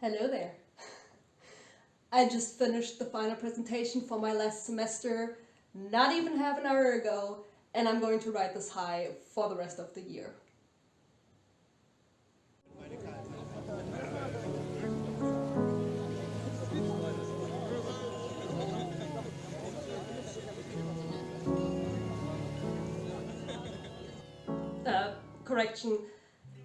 Hello there. I just finished the final presentation for my last semester not even half an hour ago, and I'm going to ride this high for the rest of the year. Correction,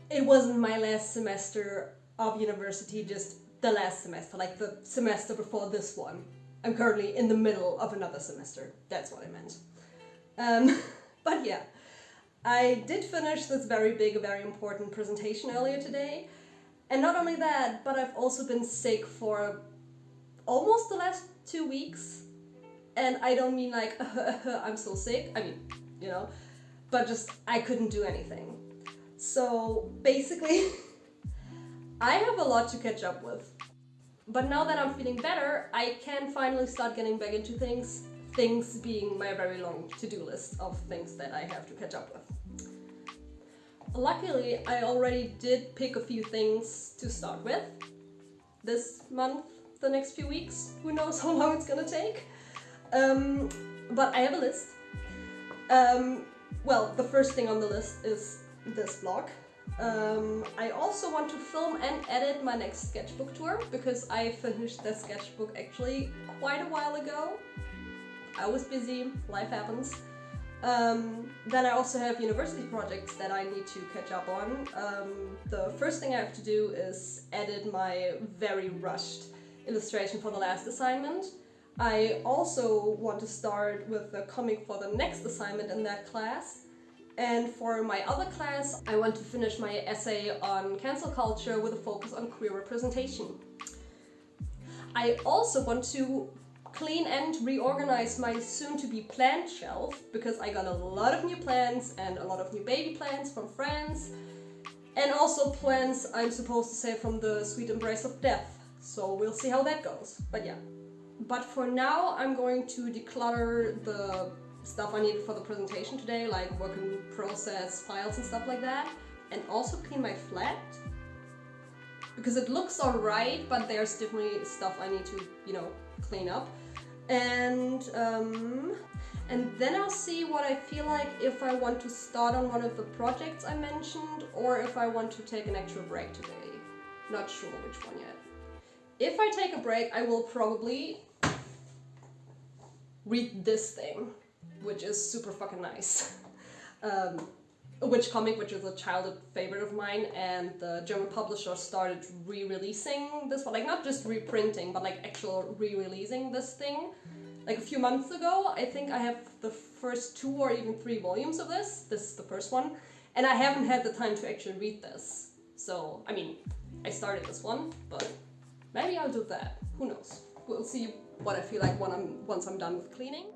it wasn't my last semester of university, just the last semester, like the semester before this one. I'm currently in the middle of another semester. That's what I meant. But yeah, I did finish this very big, very important presentation earlier today. And not only that, but I've also been sick for almost the last 2 weeks. And I don't mean like, I'm so sick. I mean, but just I couldn't do anything. So basically, I have a lot to catch up with. But now that I'm feeling better, I can finally start getting back into things. Things being my very long to-do list of things that I have to catch up with. Luckily, I already did pick a few things to start with this month, the next few weeks. Who knows how long it's gonna take? But I have a list. Well, the first thing on the list is this vlog. I also want to film and edit my next sketchbook tour because I finished that sketchbook actually quite a while ago. I was busy, life happens. Then I also have university projects that I need to catch up on. The first thing I have to do is edit my very rushed illustration for the last assignment. I also want to start with the comic for the next assignment in that class. And for my other class, I want to finish my essay on cancel culture with a focus on queer representation. I also want to clean and reorganize my soon-to-be plant shelf because I got a lot of new plants and a lot of new baby plants from friends, and also plants I'm supposed to save from the sweet embrace of death. So we'll see how that goes. But yeah. But for now, I'm going to declutter the stuff I needed for the presentation today, like work in process, files and stuff like that, and also clean my flat because it looks alright, but there's definitely stuff I need to, clean up. And then I'll see what I feel like if I want to start on one of the projects I mentioned or if I want to take an actual break today. Not sure which one yet. If I take a break, I will probably read this thing, which is super fucking nice. Which comic, which is a childhood favorite of mine, and the German publisher started re-releasing this one, like not just reprinting, but like actual re-releasing this thing, like a few months ago. I think I have the first 2 or even 3 volumes of this. This is the first one, and I haven't had the time to actually read this. So, I mean, I started this one, but maybe I'll do that. Who knows? We'll see what I feel like once I'm done with cleaning.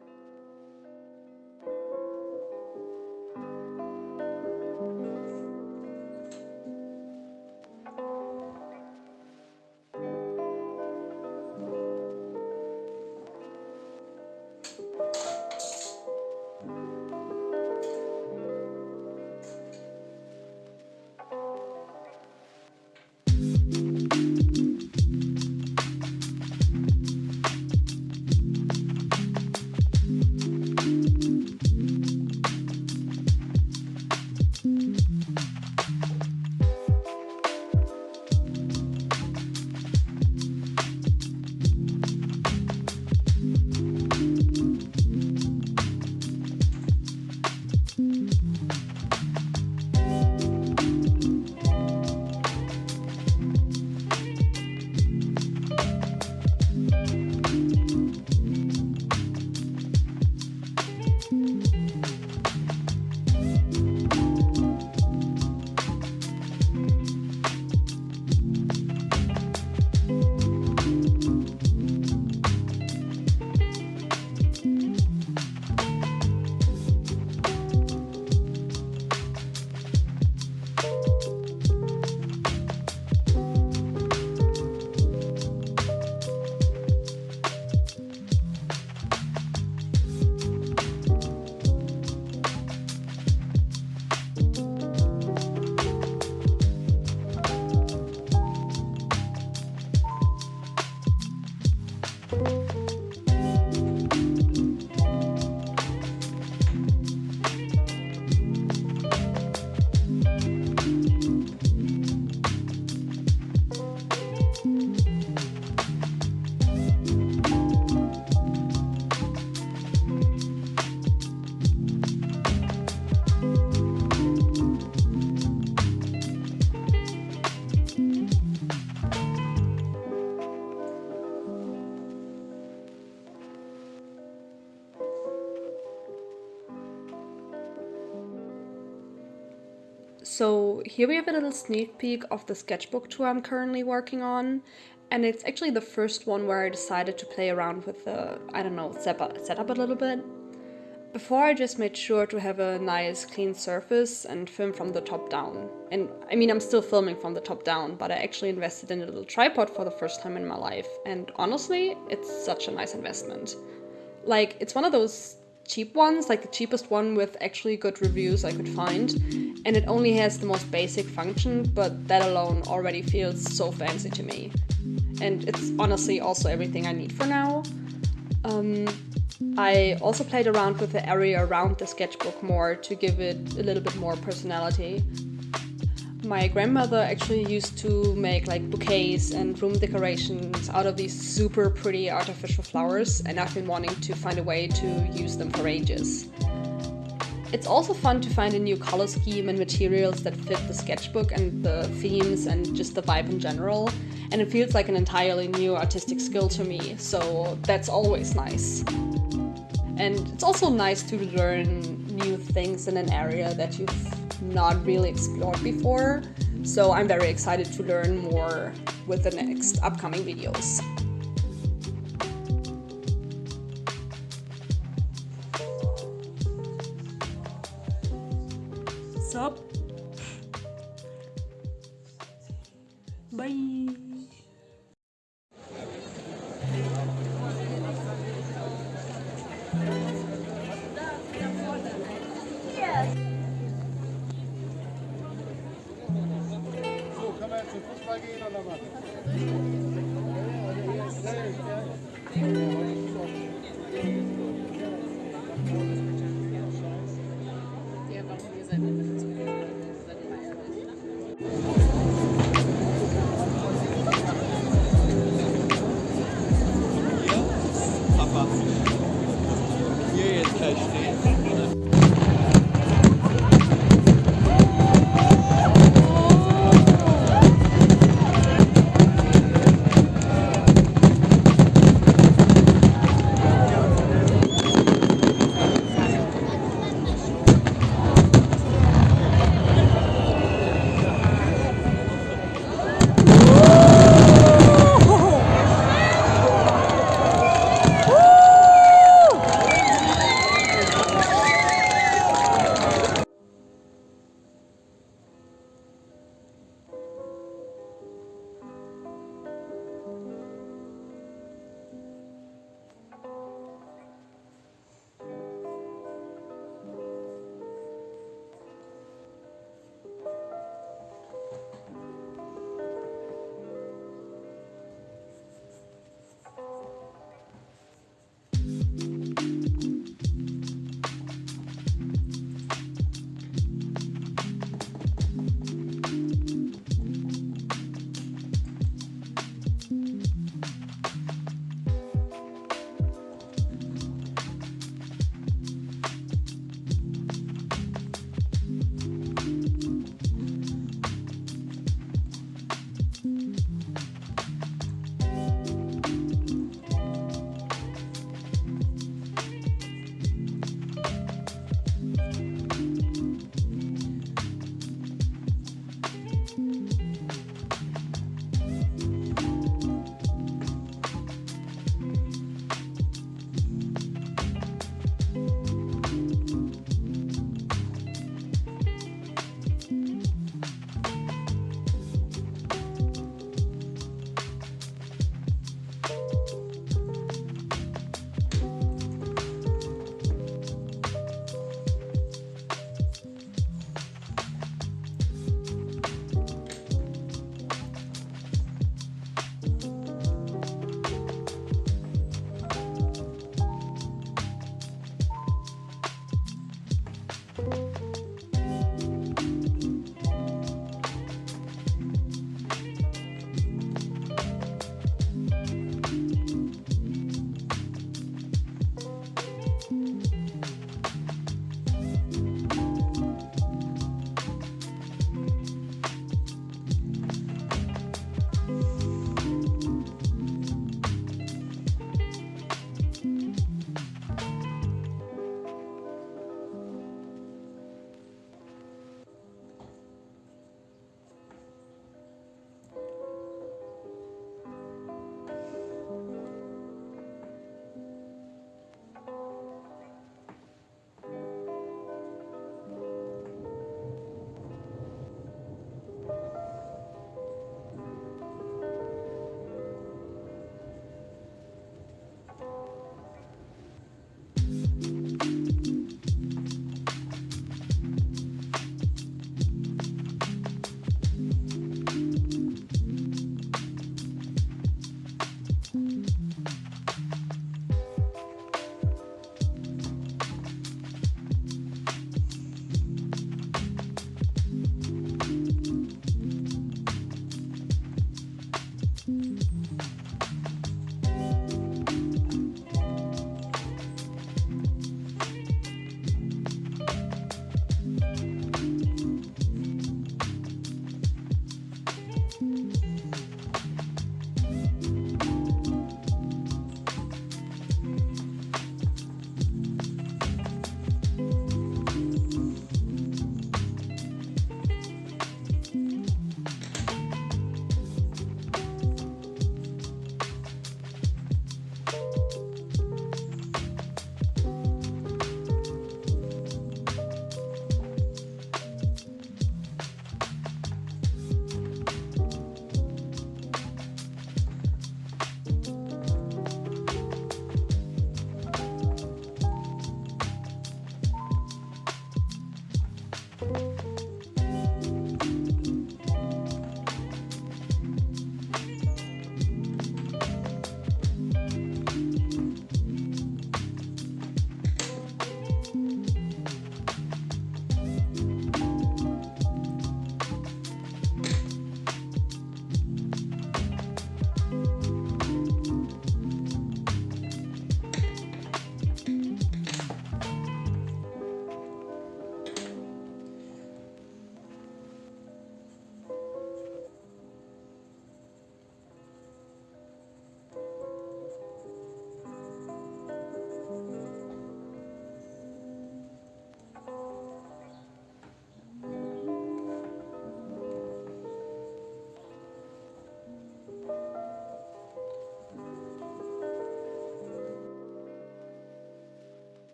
So here we have a little sneak peek of the sketchbook tour I'm currently working on, and it's actually the first one where I decided to play around with the, I don't know, setup a little bit. Before, I just made sure to have a nice clean surface and film from the top down. And I mean, I'm still filming from the top down, but I actually invested in a little tripod for the first time in my life, and honestly, it's such a nice investment. Like, it's one of those cheap ones, like the cheapest one with actually good reviews I could find, and it only has the most basic function, but that alone already feels so fancy to me. And it's honestly also everything I need for now. I also played around with the area around the sketchbook more to give it a little bit more personality. My grandmother actually used to make like bouquets and room decorations out of these super pretty artificial flowers, and I've been wanting to find a way to use them for ages. It's also fun to find a new color scheme and materials that fit the sketchbook and the themes and just the vibe in general, and it feels like an entirely new artistic skill to me, so that's always nice. And it's also nice to learn new things in an area that you've not really explored before, so I'm very excited to learn more with the next upcoming videos. Sup? Bye. So, können wir jetzt zum Fußball gehen oder was? Papa. Hier jetzt gleich stehen.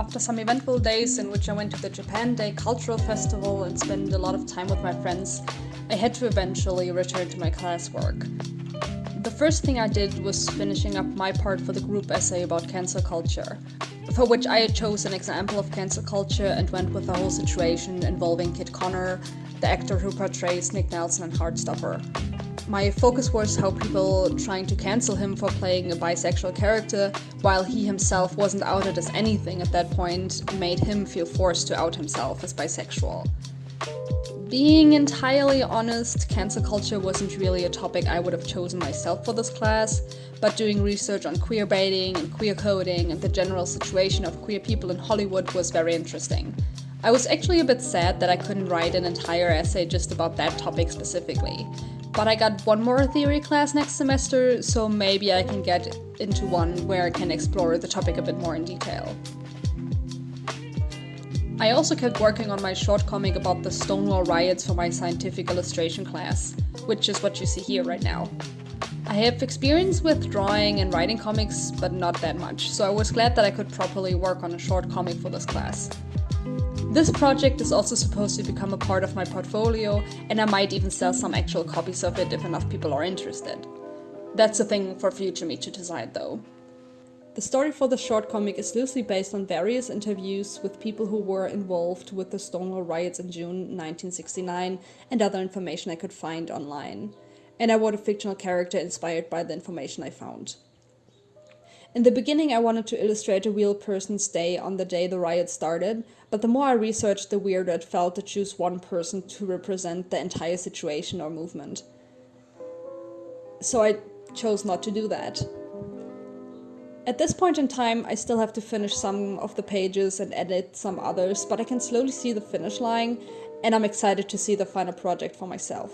after some eventful days in which I went to the Japan Day Cultural Festival and spent a lot of time with my friends, I had to eventually return to my classwork. The first thing I did was finishing up my part for the group essay about cancel culture, for which I chose an example of cancel culture and went with the whole situation involving Kit Connor, the actor who portrays Nick Nelson in Heartstopper. My focus was how people trying to cancel him for playing a bisexual character, while he himself wasn't outed as anything at that point, made him feel forced to out himself as bisexual. Being entirely honest, cancel culture wasn't really a topic I would have chosen myself for this class, but doing research on queerbaiting and queer coding and the general situation of queer people in Hollywood was very interesting. I was actually a bit sad that I couldn't write an entire essay just about that topic specifically, but I got one more theory class next semester, so maybe I can get into one where I can explore the topic a bit more in detail. I also kept working on my short comic about the Stonewall riots for my scientific illustration class, which is what you see here right now. I have experience with drawing and writing comics, but not that much, so I was glad that I could properly work on a short comic for this class. This project is also supposed to become a part of my portfolio, and I might even sell some actual copies of it if enough people are interested. That's a thing for future me to decide though. The story for the short comic is loosely based on various interviews with people who were involved with the Stonewall riots in June 1969 and other information I could find online. And I wrote a fictional character inspired by the information I found. In the beginning, I wanted to illustrate a real person's day on the day the riot started, but the more I researched, the weirder it felt to choose one person to represent the entire situation or movement. So I chose not to do that. At this point in time, I still have to finish some of the pages and edit some others, but I can slowly see the finish line, and I'm excited to see the final project for myself.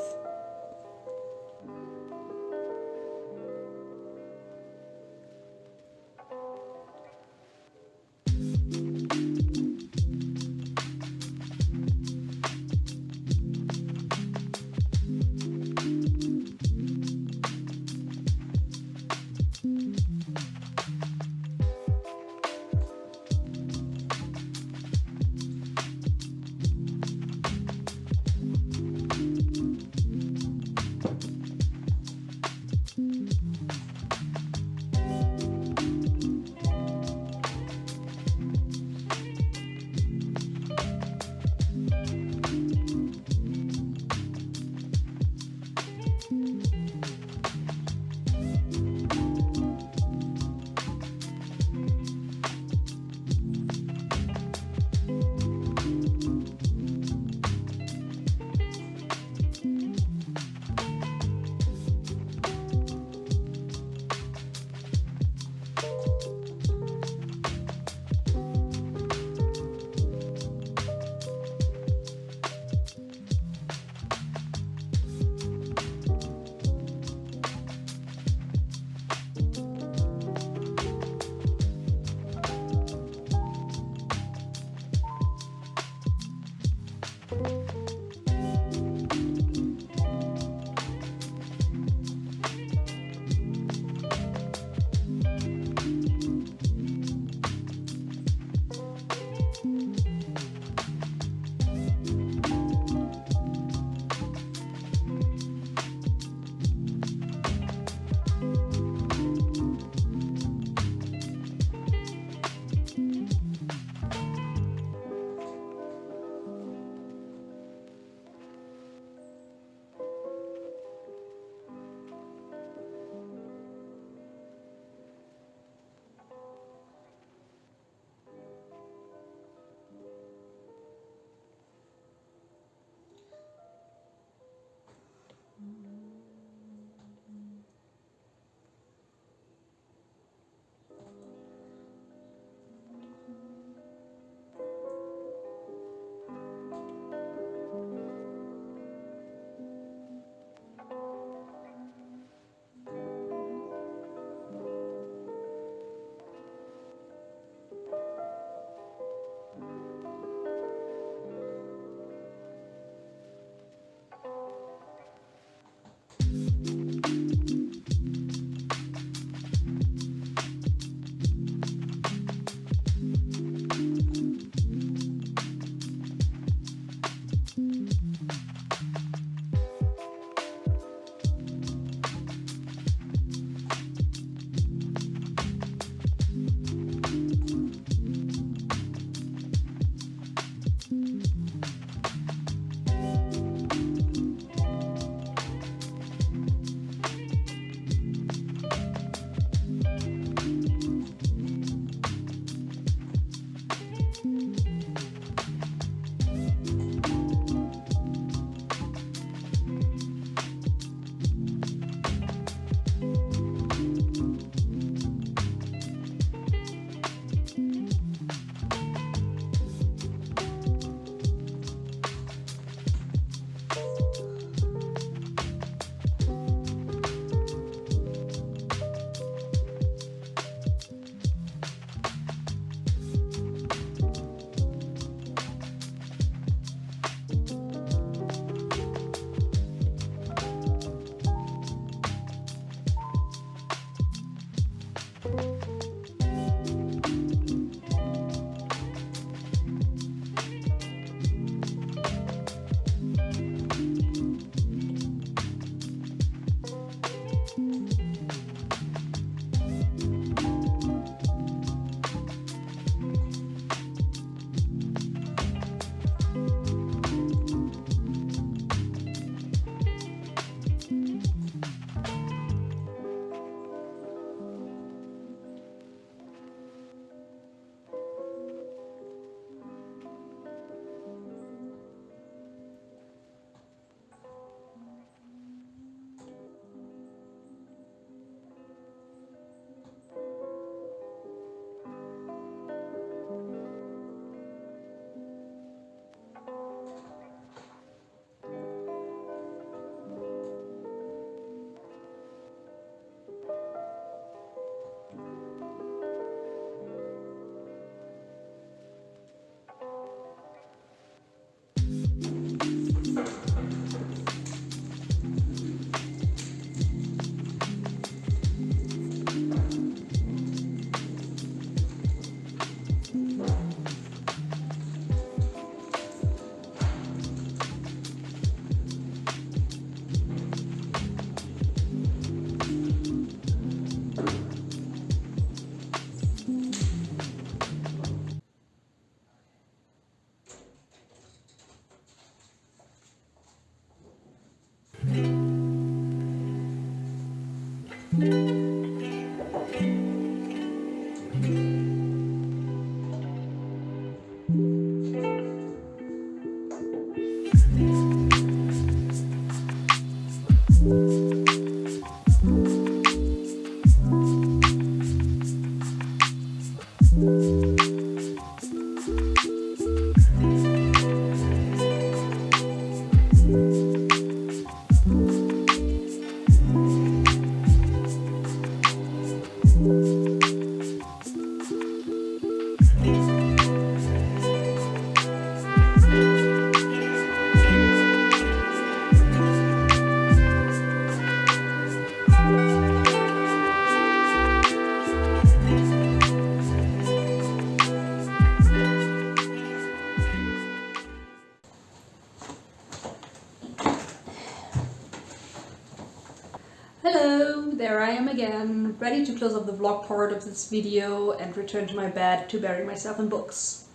Hello, there I am again, ready to close off the vlog part of this video and return to my bed to bury myself in books.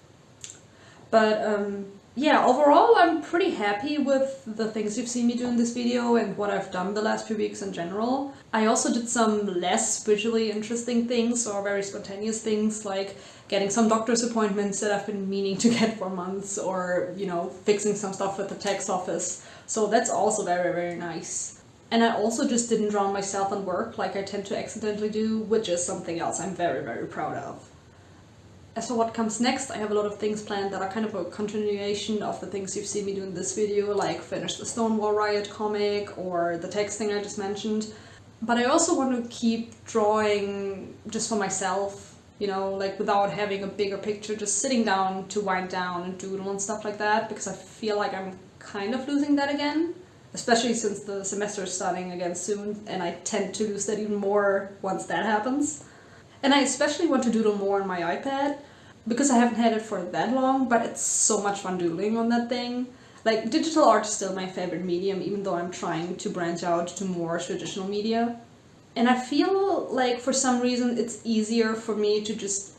But yeah, overall I'm pretty happy with the things you've seen me do in this video and what I've done the last few weeks in general. I also did some less visually interesting things or very spontaneous things, like getting some doctor's appointments that I've been meaning to get for months, or, you know, fixing some stuff at the tax office. So that's also very, very nice. And I also just didn't drown myself in work like I tend to accidentally do, which is something else I'm very, very proud of. As for what comes next, I have a lot of things planned that are kind of a continuation of the things you've seen me do in this video, like finish the Stonewall Riot comic or the text thing I just mentioned. But I also want to keep drawing just for myself, you know, like without having a bigger picture, just sitting down to wind down and doodle and stuff like that, because I feel like I'm kind of losing that again. Especially since the semester is starting again soon, and I tend to lose that even more once that happens. And I especially want to doodle more on my iPad, because I haven't had it for that long, but it's so much fun doodling on that thing. Like, digital art is still my favorite medium, even though I'm trying to branch out to more traditional media. And I feel like for some reason it's easier for me to just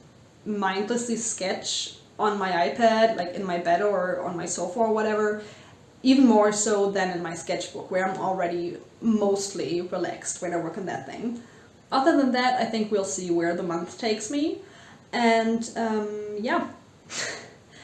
mindlessly sketch on my iPad, like in my bed or on my sofa or whatever, even more so than in my sketchbook, where I'm already mostly relaxed when I work on that thing. Other than that, I think we'll see where the month takes me. And yeah.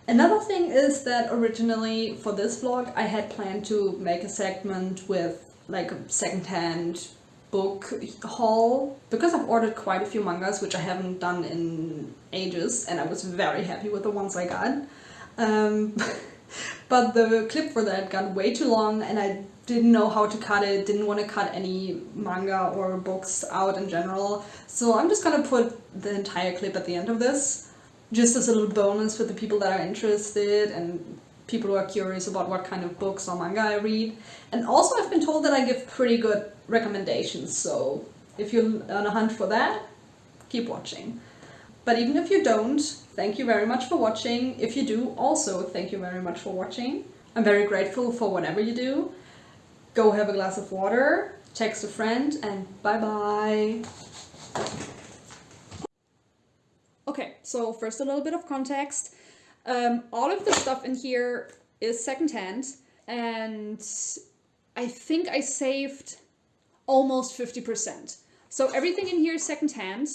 Another thing is that originally for this vlog I had planned to make a segment with like a secondhand book haul, because I've ordered quite a few mangas, which I haven't done in ages, and I was very happy with the ones I got. But the clip for that got way too long and I didn't know how to cut it, didn't want to cut any manga or books out in general. So I'm just gonna put the entire clip at the end of this, just as a little bonus for the people that are interested and people who are curious about what kind of books or manga I read. And also I've been told that I give pretty good recommendations, so if you're on a hunt for that, keep watching. But even if you don't, thank you very much for watching. If you do, also thank you very much for watching. I'm very grateful for whatever you do. Go have a glass of water, text a friend, and bye-bye. Okay, so first a little bit of context. All of the stuff in here is secondhand, and I think I saved almost 50%. So everything in here is secondhand.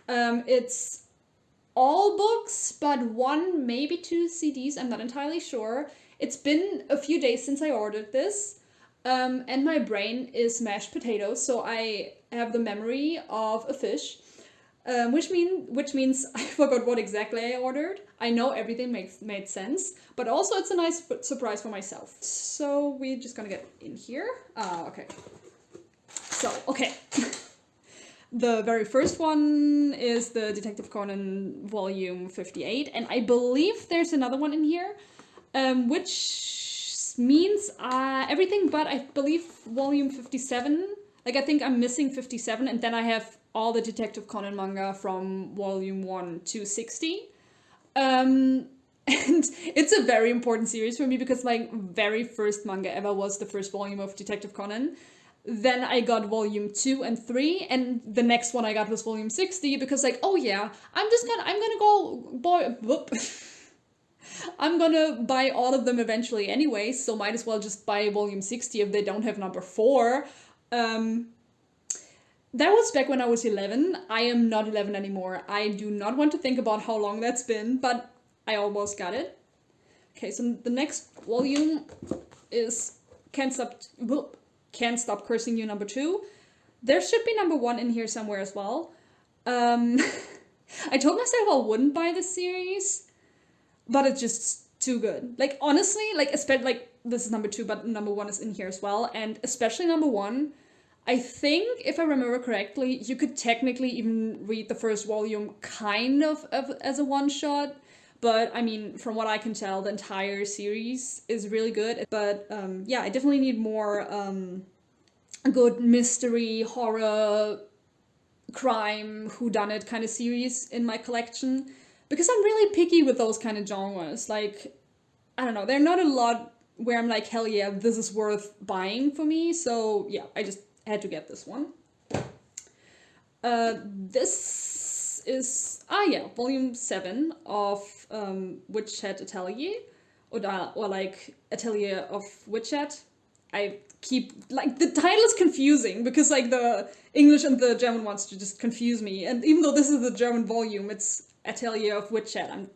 It's all books, but one, maybe two CDs, I'm not entirely sure. It's been a few days since I ordered this, and my brain is mashed potatoes, so I have the memory of a fish, which means I forgot what exactly I ordered. I know everything made sense, but also it's a nice surprise for myself. So we're just gonna get in here. Okay. So, okay. The very first one is the Detective Conan volume 58, and I believe there's another one in here, which means everything but I believe volume 57. Like I think I'm missing 57, and then I have all the Detective Conan manga from volume 1 to 60. And it's a very important series for me because my very first manga ever was the first volume of Detective Conan. Then I got volume 2 and 3, and the next one I got was volume 60 because like, oh yeah, I'm gonna go whoop. I'm gonna buy all of them eventually anyway, so might as well just buy volume 60 if they don't have number 4. That was back when I was 11. I am not 11 anymore. I do not want to think about how long that's been, but I almost got it. Okay, so the next volume is Can't Stop Cursing You number 2. There should be number 1 in here somewhere as well. I told myself I wouldn't buy this series, but it's just too good. Like honestly, like especially like this is number 2, but number 1 is in here as well, and especially number 1. I think, if I remember correctly, you could technically even read the first volume kind of as a one-shot. But, I mean, from what I can tell, the entire series is really good. But, yeah, I definitely need more good mystery, horror, crime, whodunit kind of series in my collection. Because I'm really picky with those kind of genres. Like, I don't know, there are not a lot where I'm like, hell yeah, this is worth buying for me. So, yeah, I just had to get this one. This is, volume 7 of Witch Hat Atelier, or like Atelier of Witch Hat. I keep, like, the title is confusing because like the English and the German wants to just confuse me, and even though this is the German volume, it's Atelier of Witch Hat. I'm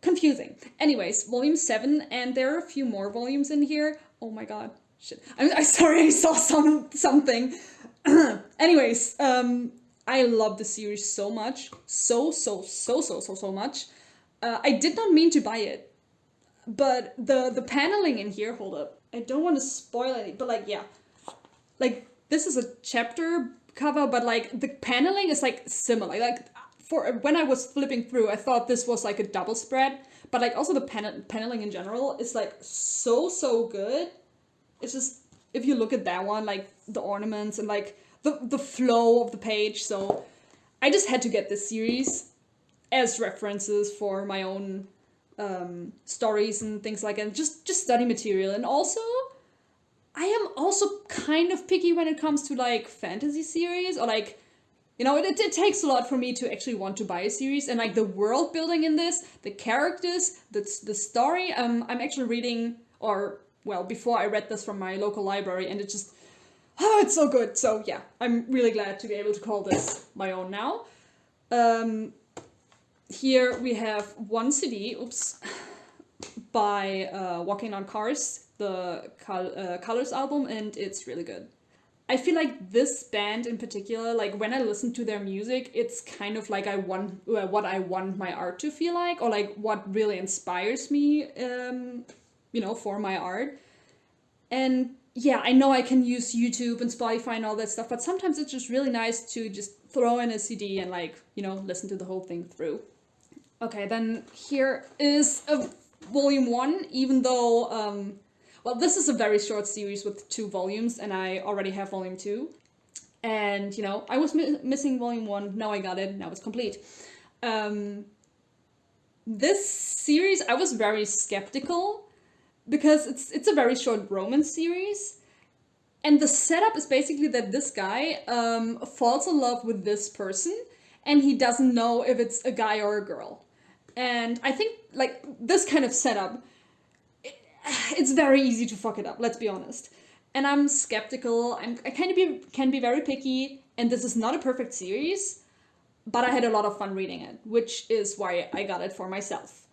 confusing. Anyways, volume 7, and there are a few more volumes in here. Oh my god. Shit. I'm sorry, I saw something. Anyways, I love the series so much. So much. I did not mean to buy it. But the paneling in here, hold up. I don't want to spoil it, but like, yeah. Like, this is a chapter cover, but like, the paneling is like similar. Like, for when I was flipping through, I thought this was like a double spread. But like, also the paneling in general is like so good. It's just, if you look at that one, like the ornaments and like the flow of the page. So I just had to get this series as references for my own stories and things like that. Just study material. And also, I am also kind of picky when it comes to like fantasy series, or like, you know, it takes a lot for me to actually want to buy a series. And like the world building in this, the characters, the story. I'm actually reading, or well, before I read this from my local library, and it just, it's so good. So yeah, I'm really glad to be able to call this my own now. Here we have one CD, by Walking on Cars, the Colors album, and it's really good. I feel like this band in particular, like when I listen to their music, it's kind of like what I want my art to feel like, or like what really inspires me, you know, for my art. And yeah, I know I can use YouTube and Spotify and all that stuff, but sometimes it's just really nice to just throw in a CD and like, you know, listen to the whole thing through. Okay, then here is a volume 1, even though, well, this is a very short series with 2 volumes, and I already have volume 2. And, you know, I was missing volume 1, now I got it, now it's complete. This series, I was very skeptical, because it's a very short romance series. And the setup is basically that this guy falls in love with this person, and he doesn't know if it's a guy or a girl. And I think, like, this kind of setup, it's very easy to fuck it up, let's be honest. And I'm skeptical, I can be very picky, and this is not a perfect series, but I had a lot of fun reading it, which is why I got it for myself.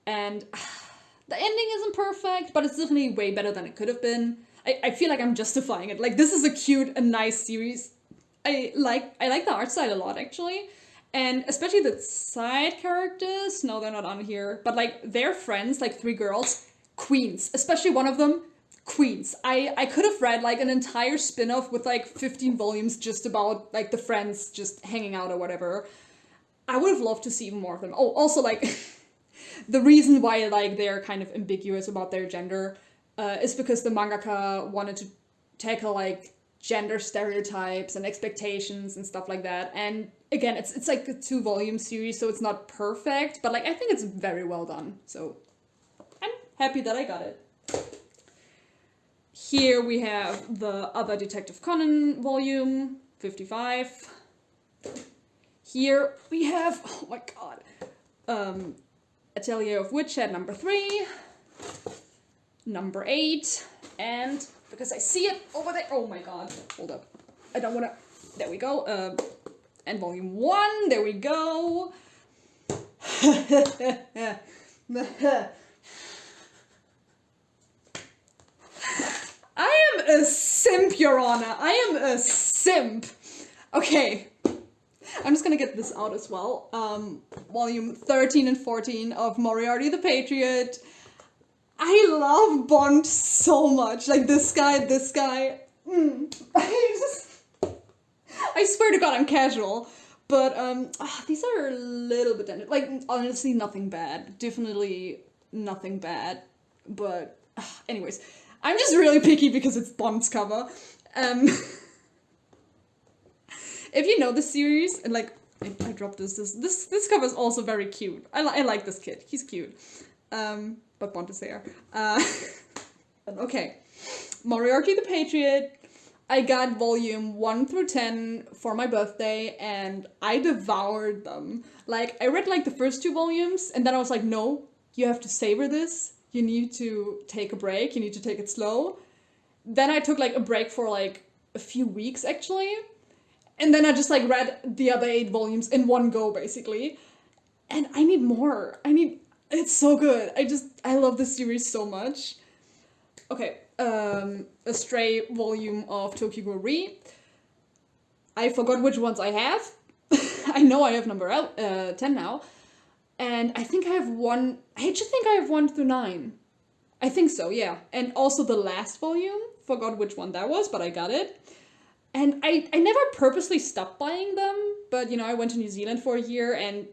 And the ending isn't perfect, but it's definitely way better than it could have been. I feel like I'm justifying it. Like, this is a cute and nice series. I like the art style a lot, actually. And especially the side characters. No, they're not on here. But, like, their friends, like 3 girls, queens. Especially one of them, queens. I could have read, like, an entire spin-off with, like, 15 volumes just about, like, the friends just hanging out or whatever. I would have loved to see even more of them. Oh, also, like, the reason why, like, they're kind of ambiguous about their gender is because the mangaka wanted to tackle like gender stereotypes and expectations and stuff like that. And again, it's like a 2-volume series, so it's not perfect, but like I think it's very well done. So I'm happy that I got it. Here we have the other Detective Conan volume, 55. Here we have, oh my god, Atelier of Witchhead number 3, number 8, and because I see it over there, oh my god, hold up, I don't wanna, there we go, and volume 1, there we go. I am a simp, Your Honor. I am a simp. Okay. I'm just gonna get this out as well. Volume 13 and 14 of Moriarty the Patriot. I love Bond so much. Like this guy. I swear to God, I'm casual. But these are a little bit ended. Like honestly, nothing bad. Definitely nothing bad. But anyways. I'm just really picky because it's Bond's cover. If you know the series, and like, I dropped this cover is also very cute. I like this kid, he's cute. But Bond is there. Okay, Moriarty the Patriot. I got volume 1 through 10 for my birthday, and I devoured them. Like, I read like the first 2 volumes, and then I was like, no, you have to savor this. You need to take a break, you need to take it slow. Then I took like a break for like a few weeks actually. And then I just like read the other 8 volumes in one go basically. And I need more. It's so good. I love this series so much. Okay, a stray volume of Tokyo Ghoul Re. I forgot which ones I have. I know I have number 10 now. And I think I have 1, I actually think I have 1 through 9. I think so, yeah. And also the last volume, forgot which one that was, but I got it. And I never purposely stopped buying them, but you know, I went to New Zealand for a year and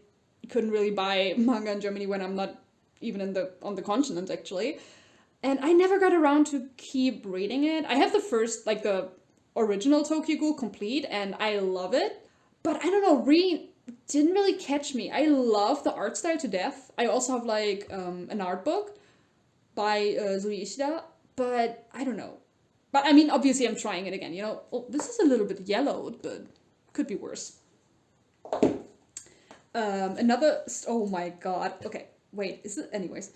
couldn't really buy manga in Germany when I'm not even on the continent actually. And I never got around to keep reading it. I have the first, like the original Tokyo Ghoul complete, and I love it. But I don't know, didn't really catch me. I love the art style to death. I also have like an art book by Zuri Ishida, but I don't know. But I mean, obviously I'm trying it again, you know. Oh, this is a little bit yellowed, but could be worse. Oh my god. Okay, wait, is it? Anyways.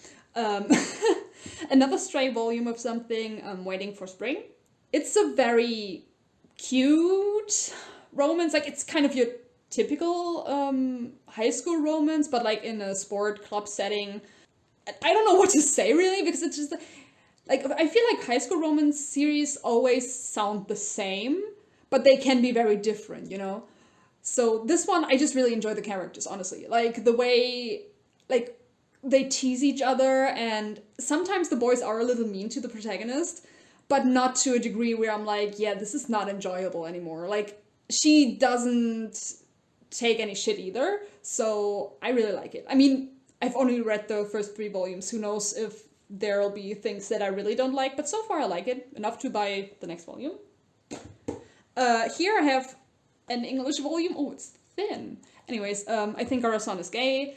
Another stray volume of something, Waiting for Spring. It's a very cute romance, like it's kind of your typical high school romance, but like in a sport club setting. I don't know what to say really, because it's just like I feel like high school romance series always sound the same, but they can be very different, you know. So this one, I just really enjoy the characters, honestly. Like the way like they tease each other, and sometimes the boys are a little mean to the protagonist, but not to a degree where I'm like, yeah, this is not enjoyable anymore. Like she doesn't take any shit either, so I really like it. I mean, I've only read the first 3 volumes. Who knows if there'll be things that I really don't like, but so far I like it enough to buy the next volume. Here I have an English volume. Oh, it's thin. Anyways, I think Arasan is gay.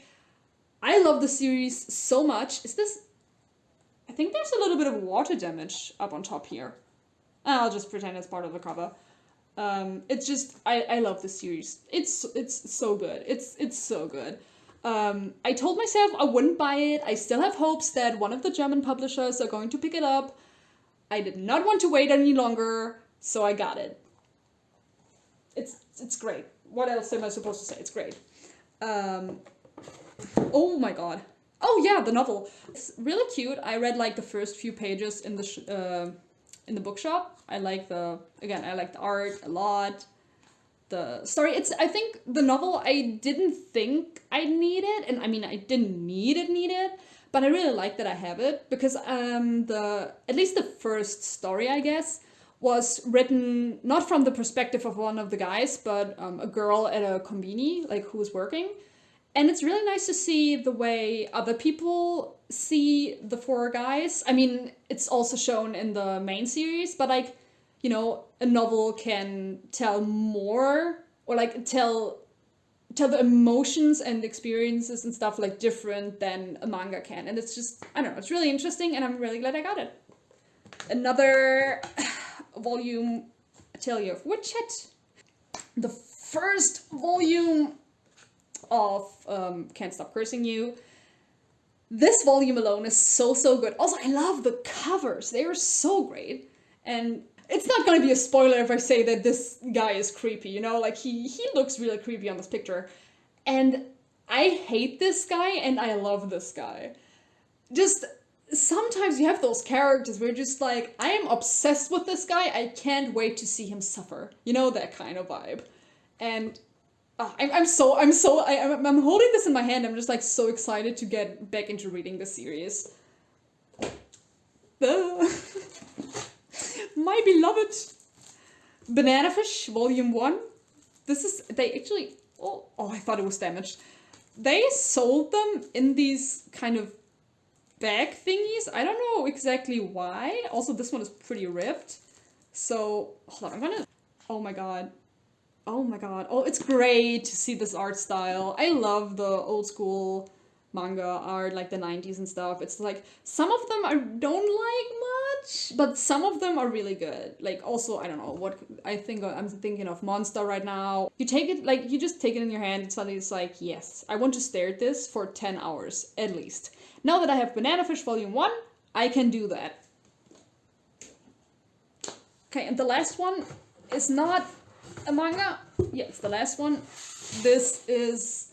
I love the series so much. I think there's a little bit of water damage up on top here. I'll just pretend it's part of the cover. It's just, I love this series. It's so good. It's so good. I told myself I wouldn't buy it. I still have hopes that one of the German publishers are going to pick it up. I did not want to wait any longer, so I got it. It's great. What else am I supposed to say? It's great. Oh my god. Oh yeah, the novel. It's really cute. I read like the first few pages in the bookshop. I like the art a lot. The story, I think the novel I didn't think I needed, and I mean I didn't need it, but I really like that I have it, because at least the first story, I guess, was written not from the perspective of one of the guys, but a girl at a konbini, like who was working. And it's really nice to see the way other people see the four guys. I mean, it's also shown in the main series, but like, you know, a novel can tell more, or like tell the emotions and experiences and stuff like different than a manga can. And it's just, I don't know, it's really interesting, and I'm really glad I got it. Another volume, Atelier of Witchet. The first volume of Can't Stop Cursing You. This volume alone is so good. Also, I love the covers. They are so great. And it's not gonna be a spoiler if I say that this guy is creepy, you know? Like, he looks really creepy on this picture. And I hate this guy and I love this guy. Just, sometimes you have those characters where you're just like, I am obsessed with this guy, I can't wait to see him suffer. You know, that kind of vibe. And I'm holding this in my hand. I'm just like so excited to get back into reading this series. My beloved Banana Fish, Volume 1. This is, they actually, oh, I thought it was damaged. They sold them in these kind of bag thingies. I don't know exactly why. Also, this one is pretty ripped. So, hold on, I'm gonna, oh my god. Oh my god. Oh, it's great to see this art style. I love the old school manga art, like the 90s and stuff. It's like, some of them I don't like much, but some of them are really good. Like, also, I don't know, what, I'm thinking of Monster right now. You take it, like, you just take it in your hand, and suddenly it's like, yes, I want to stare at this for 10 hours, at least. Now that I have Banana Fish Volume 1, I can do that. Okay, and the last one is not a manga. Yeah, it's the last one. This is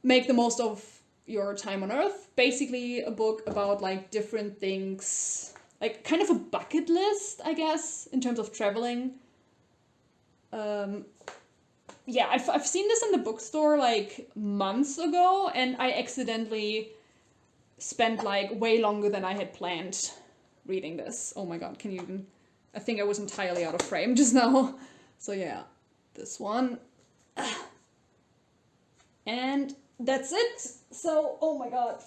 Make the Most of Your Time on Earth. Basically a book about like different things, like kind of a bucket list, I guess, in terms of traveling. Yeah, I've seen this in the bookstore like months ago, and I accidentally spent like way longer than I had planned reading this. Oh my god, can you even... I think I was entirely out of frame just now. So yeah, this one. And that's it. So, oh my god.